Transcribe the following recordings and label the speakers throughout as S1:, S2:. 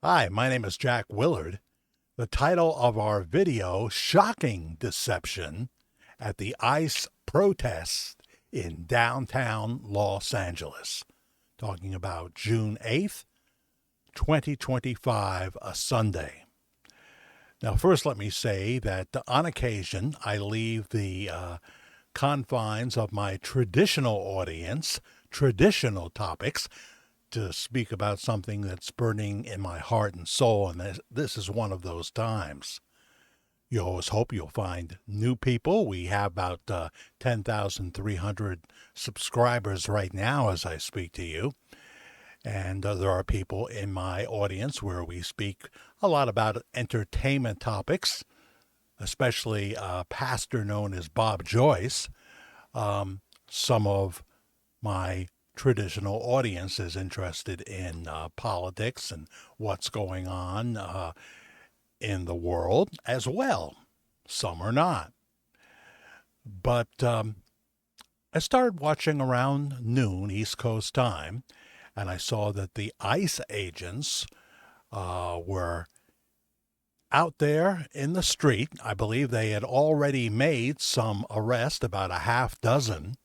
S1: Hi, my name is Jack Willard. The title of our video, Shocking Deception at the ICE Protest in Downtown Los Angeles. Talking about June 8th, 2025, a Sunday. Now, first, let me say that on occasion I leave the confines of my traditional audience, traditional topics, to speak about something that's burning in my heart and soul, and this is one of those times. You always hope you'll find new people. We have about 10,300 subscribers right now as I speak to you. And there are people in my audience where we speak a lot about entertainment topics, especially a pastor known as Bob Joyce. Some of my traditional audience is interested in politics and what's going on in the world as well. Some are not. But I started watching around noon East Coast time, and I saw that the ICE agents were out there in the street. I believe they had already made some arrests, about a half dozen.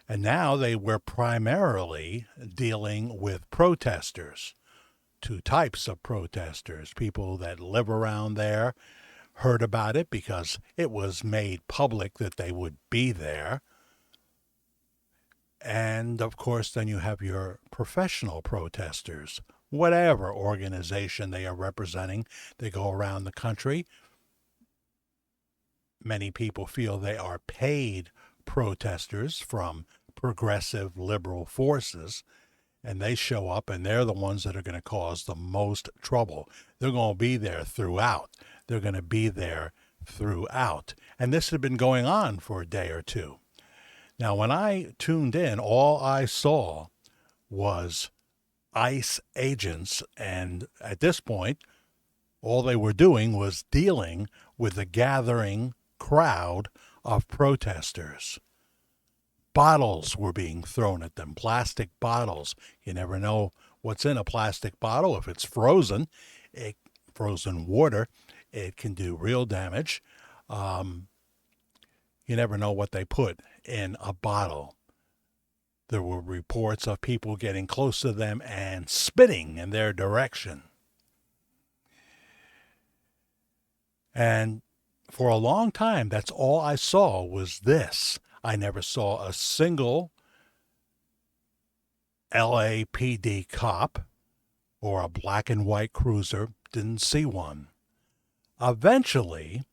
S1: And now they were primarily dealing with protesters, two types of protesters, people that live around there, heard about it because it was made public that they would be there. And of course, then you have your professional protesters, whatever organization they are representing. They go around the country. Many people feel they are paid protesters from progressive liberal forces, and they show up and they're the ones that are going to cause the most trouble. They're going to be there throughout. They're going to be there throughout. And this had been going on for a day or two. Now, when I tuned in, all I saw was ICE agents, and at this point, all they were doing was dealing with the gathering crowd of protesters. Bottles were being thrown at them, plastic bottles. You never know what's in a plastic bottle. If it's frozen, frozen water, it can do real damage. You never know what they put in a bottle. There were reports of people getting close to them and spitting in their direction. And for a long time, that's all I saw was this. I never saw a single LAPD cop or a black and white cruiser. Didn't see one. Eventually,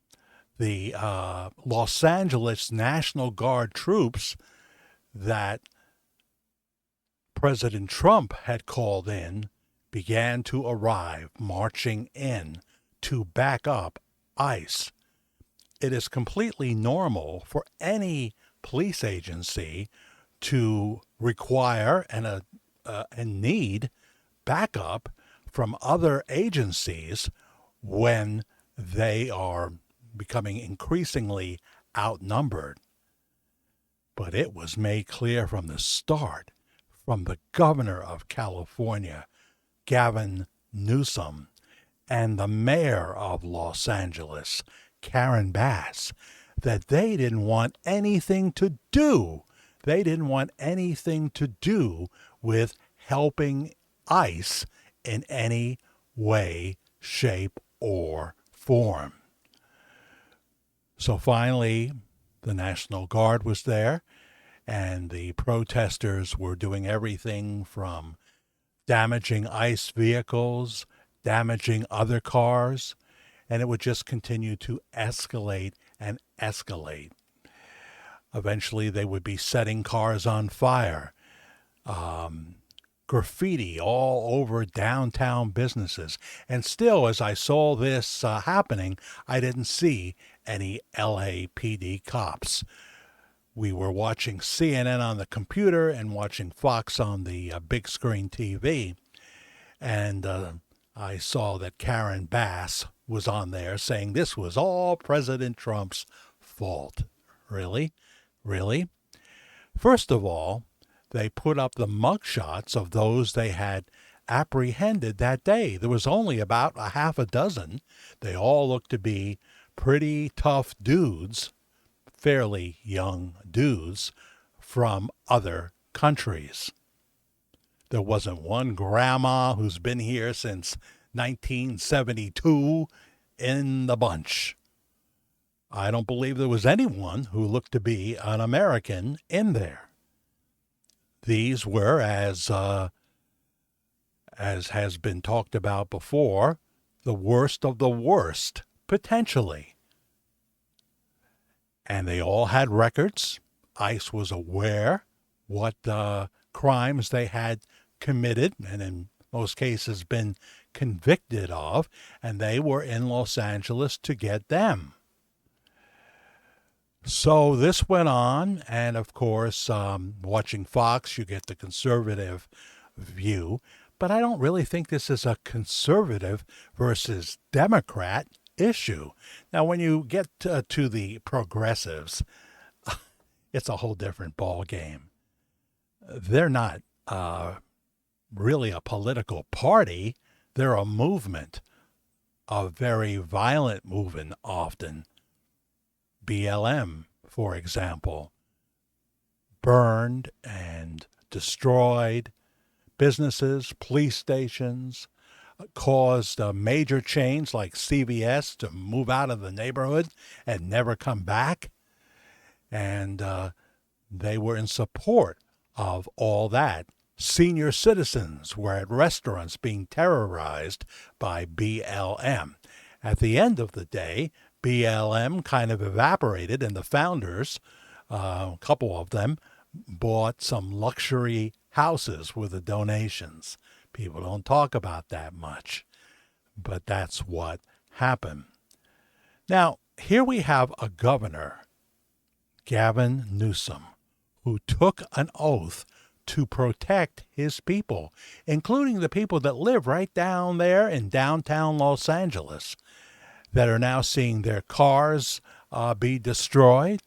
S1: the Los Angeles National Guard troops that President Trump had called in began to arrive, marching in to back up ICE. It is completely normal for any police agency to require and need backup from other agencies when they are becoming increasingly outnumbered. But it was made clear from the start, from the governor of California, Gavin Newsom, and the mayor of Los Angeles, Karen Bass, that they didn't want anything to do. They didn't want anything to do with helping ICE in any way, shape, or form. So finally, the National Guard was there, and the protesters were doing everything from damaging ICE vehicles, damaging other cars, and it would just continue to escalate and escalate. Eventually, they would be setting cars on fire, graffiti all over downtown businesses. And still, as I saw this happening, I didn't see any LAPD cops. We were watching CNN on the computer and watching Fox on the big screen TV. And I saw that Karen Bass was on there saying this was all President Trump's fault. Really? Really? First of all, they put up the mugshots of those they had apprehended that day. There was only about a half a dozen. They all looked to be pretty tough dudes, fairly young dudes from other countries. There wasn't one grandma who's been here since 1972 in the bunch. I don't believe there was anyone who looked to be an American in there. These were, as has been talked about before, the worst of the worst, potentially. And they all had records. ICE was aware what crimes they had committed, and in most cases been convicted of, and they were in Los Angeles to get them. So this went on, and of course, watching Fox, you get the conservative view, but I don't really think this is a conservative versus Democrat issue. Now, when you get to the progressives, it's a whole different ball game. They're not really a political party. They're a movement, a very violent movement often. BLM, for example, burned and destroyed businesses, police stations, caused a major chains like CVS to move out of the neighborhood and never come back. And they were in support of all that. Senior citizens were at restaurants being terrorized by BLM. At the end of the day, BLM kind of evaporated, and the founders, a couple of them, bought some luxury houses with the donations. People don't talk about that much, but that's what happened. Now, here we have a governor, Gavin Newsom, who took an oath to protect his people, including the people that live right down there in downtown Los Angeles, that are now seeing their cars be destroyed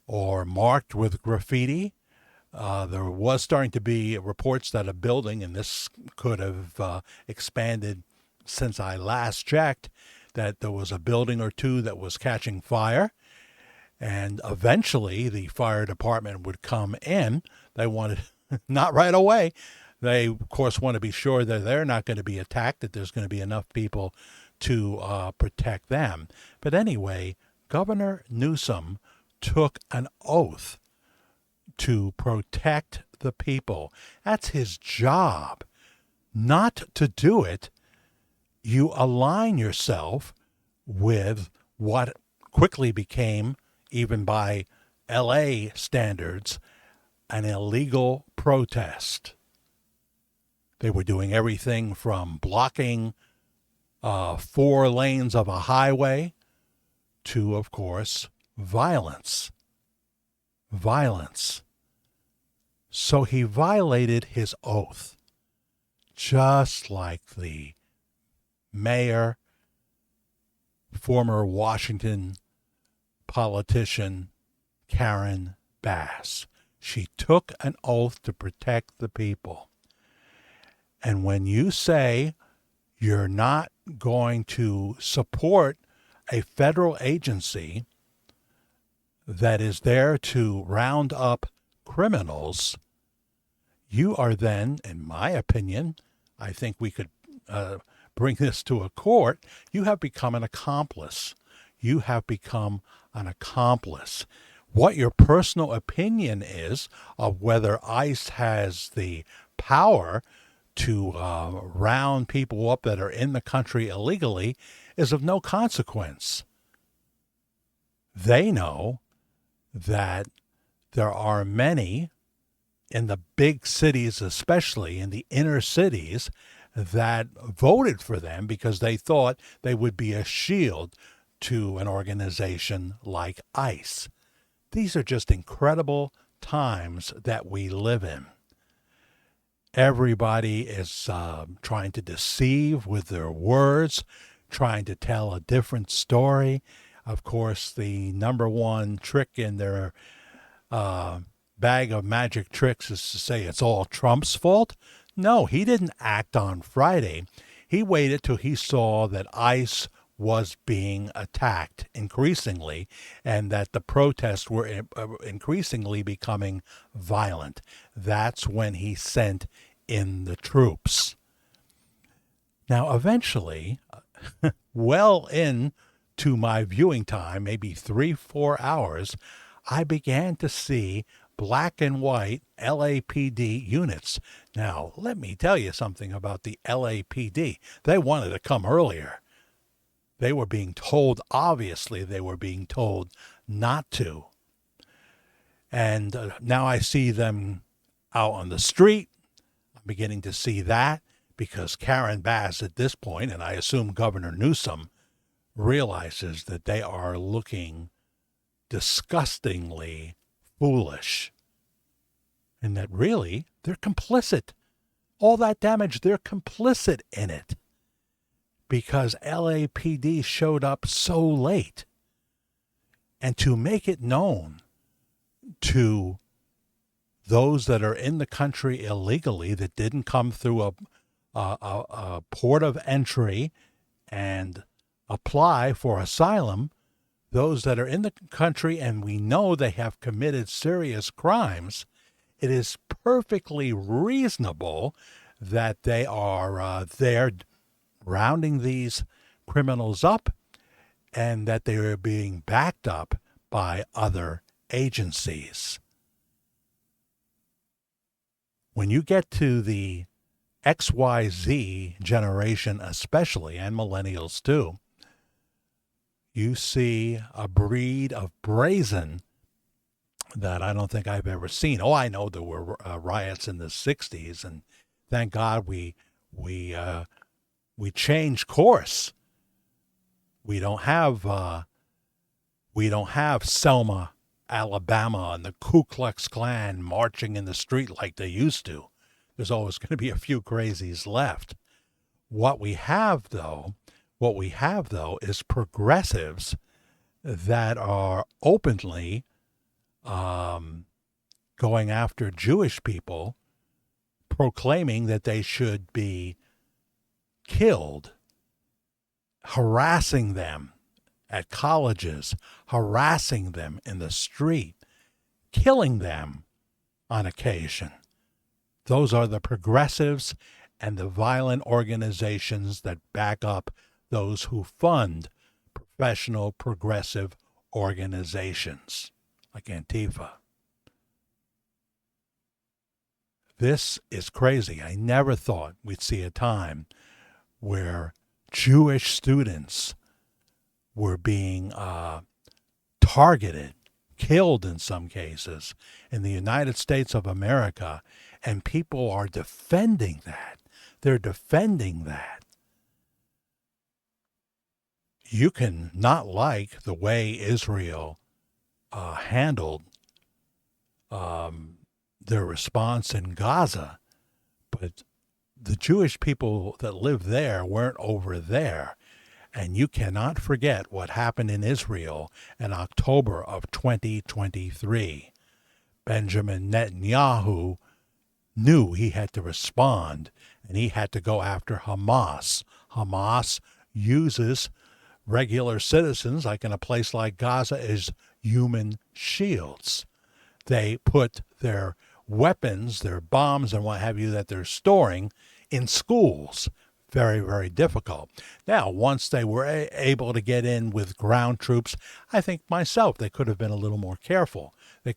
S1: or marked with graffiti. There was starting to be reports that a building, and this could have expanded since I last checked, that there was a building or two that was catching fire. And eventually the fire department would come in. They wanted, not right away, they, of course, want to be sure that they're not going to be attacked, that there's going to be enough people to protect them. But anyway, Governor Newsom took an oath to protect the people. That's his job. Not to do it, you align yourself with what quickly became, even by LA standards, an illegal protest. They were doing everything from blocking 4 lanes of a highway to, of course, violence. Violence. So he violated his oath, just like the mayor, former Washington politician Karen Bass. She took an oath to protect the people. And when you say you're not going to support a federal agency that is there to round up criminals, you are then, in my opinion, I think we could bring this to a court, you have become an accomplice. You have become an accomplice. What your personal opinion is of whether ICE has the power to round people up that are in the country illegally is of no consequence. They know that there are many in the big cities, especially in the inner cities, that voted for them because they thought they would be a shield to an organization like ICE. These are just incredible times that we live in. Everybody is trying to deceive with their words, trying to tell a different story. Of course, the number one trick in their bag of magic tricks is to say it's all Trump's fault. No, he didn't act on Friday. He waited till he saw that ICE was being attacked increasingly and that the protests were increasingly becoming violent. That's when he sent in the troops. Now, eventually, well into my viewing time, maybe 3, 4 hours, I began to see black and white LAPD units. Now, let me tell you something about the LAPD. They wanted to come earlier. They were being told, obviously, they were being told not to. And now I see them out on the street. I'm beginning to see that because Karen Bass at this point, and I assume Governor Newsom, realizes that they are looking disgustingly foolish and that really they're complicit. All that damage, they're complicit in it because LAPD showed up so late. And to make it known to those that are in the country illegally that didn't come through a port of entry and apply for asylum, those that are in the country and we know they have committed serious crimes, it is perfectly reasonable that they are there rounding these criminals up and that they are being backed up by other agencies. When you get to the XYZ generation especially, and millennials too, you see a breed of brazen that I don't think I've ever seen. Oh, I know there were riots in the 60s, and thank God we changed course. We don't have Selma, Alabama, and the Ku Klux Klan marching in the street like they used to. There's always going to be a few crazies left. What we have though is progressives that are openly going after Jewish people, proclaiming that they should be killed, harassing them at colleges, harassing them in the street, killing them on occasion. Those are the progressives and the violent organizations that back up those who fund professional progressive organizations like Antifa. This is crazy. I never thought we'd see a time where Jewish students were being targeted, killed in some cases, in the United States of America, and people are defending that. They're defending that. You can not like the way Israel handled their response in Gaza, but the Jewish people that live there weren't over there. And you cannot forget what happened in Israel in October of 2023. Benjamin Netanyahu knew he had to respond, and he had to go after Hamas. Hamas uses regular citizens, like in a place like Gaza, as human shields. They put their weapons, their bombs, and what have you that they're storing in schools. Very, very difficult. Now, once they were able to get in with ground troops, I think myself they could have been a little more careful. But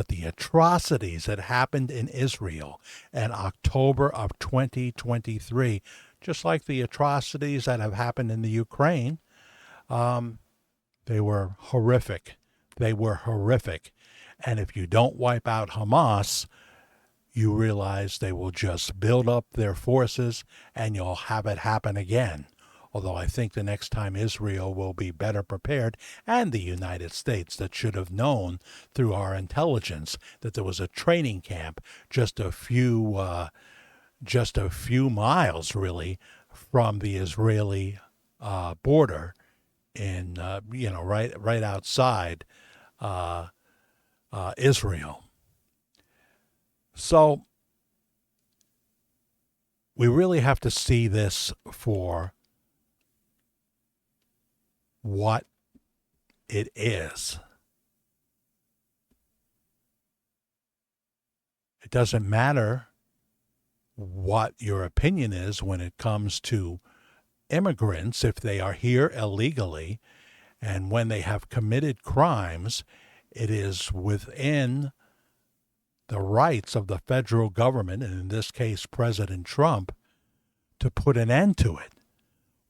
S1: the atrocities that happened in Israel in October of 2023, just like the atrocities that have happened in the Ukraine, they were horrific. And if you don't wipe out Hamas, you realize they will just build up their forces and you'll have it happen again. Although I think the next time Israel will be better prepared, and the United States that should have known through our intelligence that there was a training camp just a few miles really from the Israeli border in right outside Israel. So we really have to see this for what it is. It doesn't matter what your opinion is when it comes to immigrants if they are here illegally and when they have committed crimes. It is within the rights of the federal government, and in this case President Trump, to put an end to it.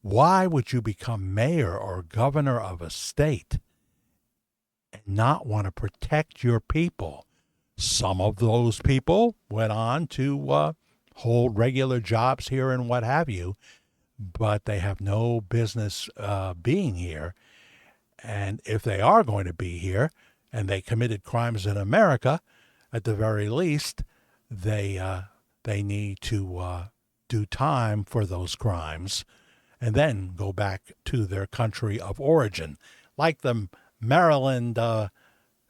S1: Why would you become mayor or governor of a state and not want to protect your people? Some of those people went on to hold regular jobs here and what have you, but they have no business being here. And if they are going to be here and they committed crimes in America, at the very least, they need to do time for those crimes and then go back to their country of origin, like the Maryland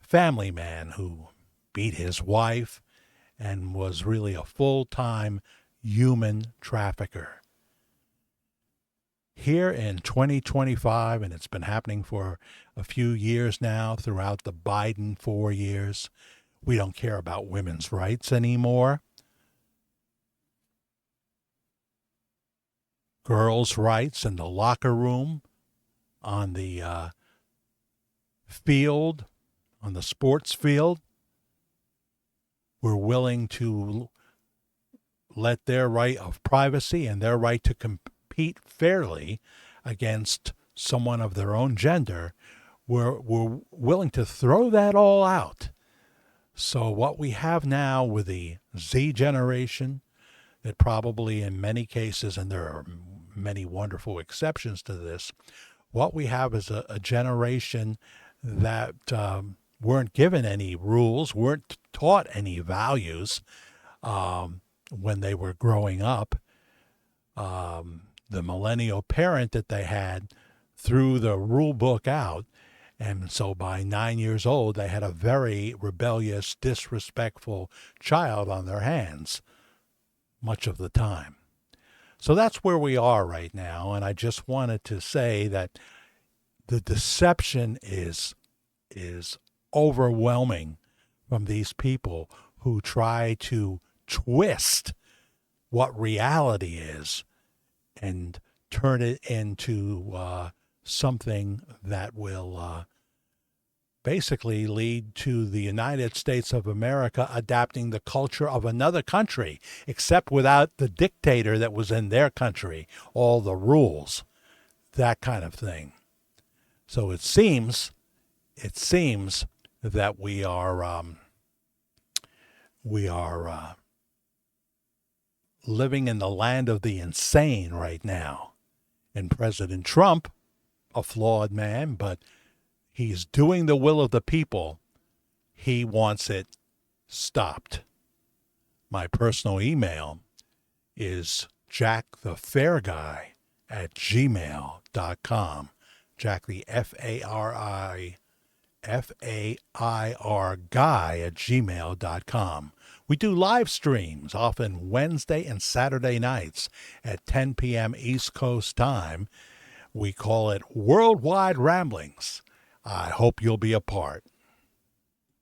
S1: family man who beat his wife and was really a full-time human trafficker. Here in 2025, and it's been happening for a few years now throughout the Biden 4 years, we don't care about women's rights anymore. Girls' rights in the locker room, on the field, on the sports field. We're willing to let their right of privacy and their right to compete fairly against someone of their own gender. We're willing to throw that all out. So what we have now with the Z generation, that probably in many cases, and there are many wonderful exceptions to this, what we have is a generation that weren't given any rules, weren't taught any values when they were growing up. The millennial parent that they had threw the rule book out, and so by 9 years old, they had a very rebellious, disrespectful child on their hands much of the time. So that's where we are right now, and I just wanted to say that the deception is overwhelming from these people who try to twist what reality is and turn it into something that will basically lead to the United States of America adapting the culture of another country, except without the dictator that was in their country, all the rules, that kind of thing. So it seems that we are living in the land of the insane right now. And President Trump, a flawed man, but he's doing the will of the people. He wants it stopped. My personal email is jackthefairguy@gmail.com. Jack the F-A-I-R guy@gmail.com. We do live streams, often Wednesday and Saturday nights at 10 p.m. East Coast time. We call it Worldwide Ramblings. I hope you'll be a part.